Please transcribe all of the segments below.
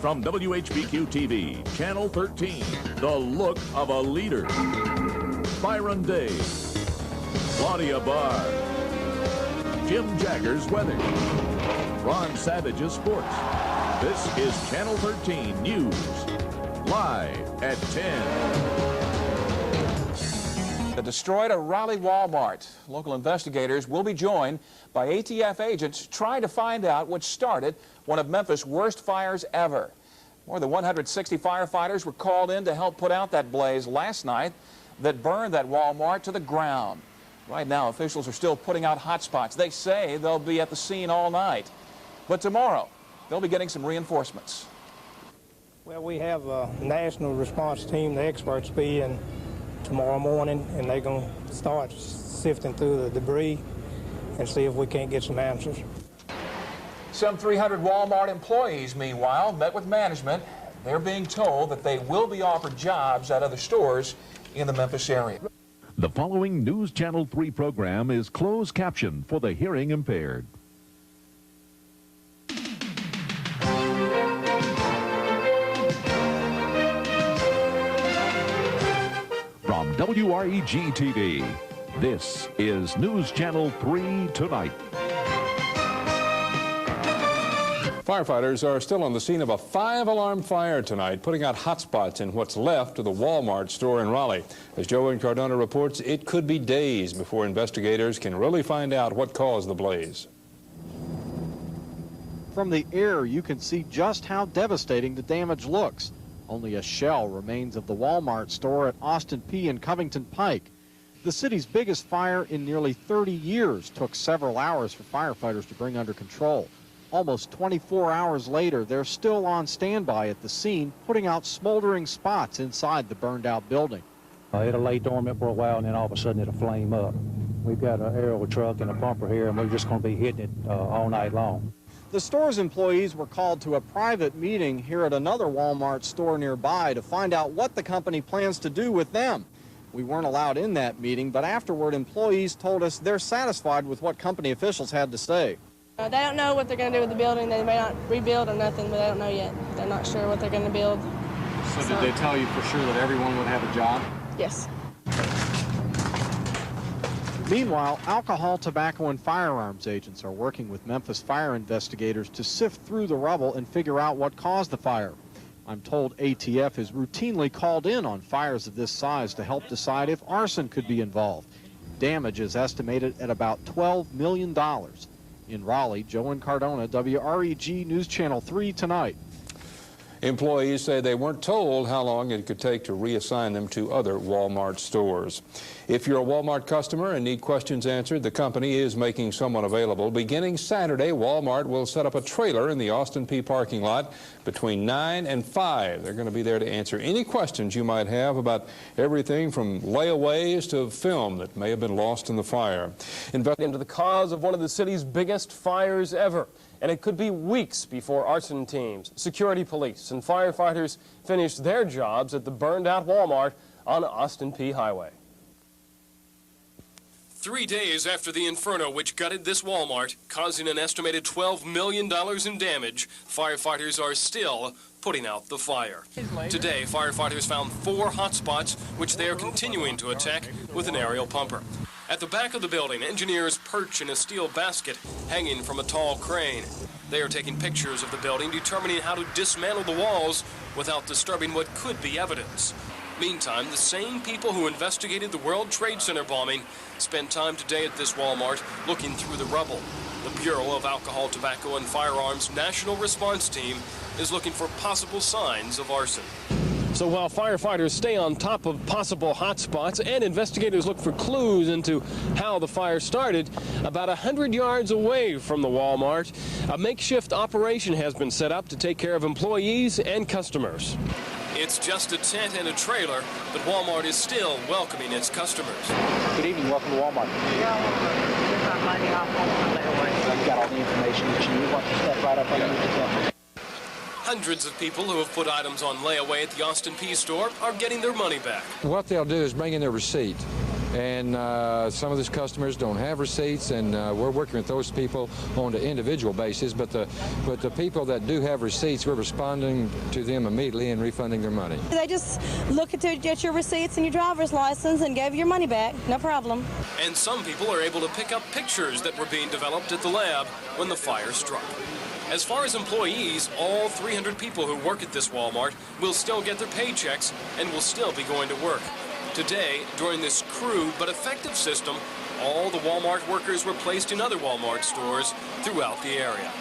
From WHBQ-TV, Channel 13, the look of a leader. Byron Day, Claudia Barr, Jim Jagger's weather, Ron Savage's sports. This is Channel 13 News, live at 10. That destroyed a Raleigh Wal-Mart. Local investigators will be joined by ATF agents trying to find out what started one of Memphis' worst fires ever. More than 160 firefighters were called in to help put out that blaze last night that burned that Wal-Mart to the ground. Right now, officials are still putting out hot spots. They say they'll be at the scene all night. But tomorrow, they'll be getting some reinforcements. Well, we have a national response team, the experts be in tomorrow morning, and they're going to start sifting through the debris and see if we can't get some answers. Some 300 Wal-Mart employees, meanwhile, met with management. They're being told that they will be offered jobs at other stores in the Memphis area. The following News Channel 3 program is closed caption for the hearing impaired. From WREG-TV, this is News Channel 3 Tonight. Firefighters are still on the scene of a 5-alarm fire tonight, putting out hot spots in what's left of the Wal-Mart store in Raleigh. As Joe Cardona reports, it could be days before investigators can really find out what caused the blaze. From the air, you can see just how devastating the damage looks. Only a shell remains of the Wal-Mart store at Austin Peay and Covington Pike. The city's biggest fire in nearly 30 years took several hours for firefighters to bring under control. Almost 24 hours later, they're still on standby at the scene, putting out smoldering spots inside the burned-out building. It'll lay dormant for a while, and then all of a sudden it'll flame up. We've got an aerial truck and a pumper here, and we're just going to be hitting it all night long. The store's employees were called to a private meeting here at another Wal-Mart store nearby to find out what the company plans to do with them. We weren't allowed in that meeting, but afterward, employees told us they're satisfied with what company officials had to say. They don't know what they're going to do with the building. They may not rebuild or nothing, but they don't know yet. They're not sure what they're going to build. So did they tell you for sure that everyone would have a job? Yes. Meanwhile, alcohol, tobacco, and firearms agents are working with Memphis fire investigators to sift through the rubble and figure out what caused the fire. I'm told ATF is routinely called in on fires of this size to help decide if arson could be involved. Damage is estimated at about $12 million. In Raleigh, Joe Cardona, WREG News Channel 3 Tonight. Employees say they weren't told how long it could take to reassign them to other Wal-Mart stores. If you're a Wal-Mart customer and need questions answered, the company is making someone available. Beginning Saturday, Wal-Mart will set up a trailer in the Austin Peay parking lot between 9 and 5. They're going to be there to answer any questions you might have about everything from layaways to film that may have been lost in the fire. Into the cause of one of the city's biggest fires ever. And it could be weeks before arson teams, security police, and firefighters finish their jobs at the burned-out Wal-Mart on Austin Peay Highway. 3 days after the inferno which gutted this Wal-Mart, causing an estimated $12 million in damage, firefighters are still putting out the fire. Today, firefighters found 4 hot spots, which they are continuing to attack with an aerial pumper. At the back of the building, engineers perch in a steel basket hanging from a tall crane. They are taking pictures of the building, determining how to dismantle the walls without disturbing what could be evidence. Meantime, the same people who investigated the World Trade Center bombing spent time today at this Wal-Mart looking through the rubble. The Bureau of Alcohol, Tobacco, and Firearms National Response Team is looking for possible signs of arson. So while firefighters stay on top of possible hot spots and investigators look for clues into how the fire started, about 100 yards away from the Wal-Mart, a makeshift operation has been set up to take care of employees and customers. It's just a tent and a trailer, but Wal-Mart is still welcoming its customers. Good evening. Welcome to Wal-Mart. I've got all the information that you need. Want to step right up underneath the counter. Hundreds of people who have put items on layaway at the Austin Peay store are getting their money back. What they'll do is bring in their receipt, and some of those customers don't have receipts, and we're working with those people on an individual basis, but the people that do have receipts, we're responding to them immediately and refunding their money. They just look at your receipts and your driver's license and give your money back, no problem. And some people are able to pick up pictures that were being developed at the lab when the fire struck. As far as employees, all 300 people who work at this Walmart will still get their paychecks and will still be going to work. Today, during this crude but effective system, all the Walmart workers were placed in other Walmart stores throughout the area.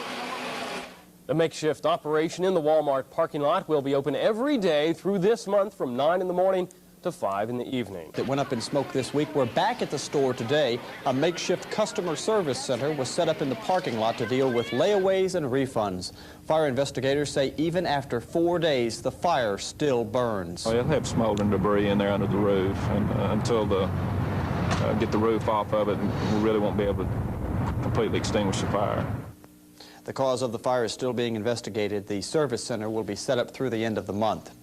The makeshift operation in the Walmart parking lot will be open every day through this month from 9 in the morning to 5 in the evening. That went up in smoke this week. We're back at the store today. A makeshift customer service center was set up in the parking lot to deal with layaways and refunds. Fire investigators say even after 4 days, the fire still burns. They'll have smoldering debris in there under the roof, and until get the roof off of it, we really won't be able to completely extinguish the fire. The cause of the fire is still being investigated. The service center will be set up through the end of the month.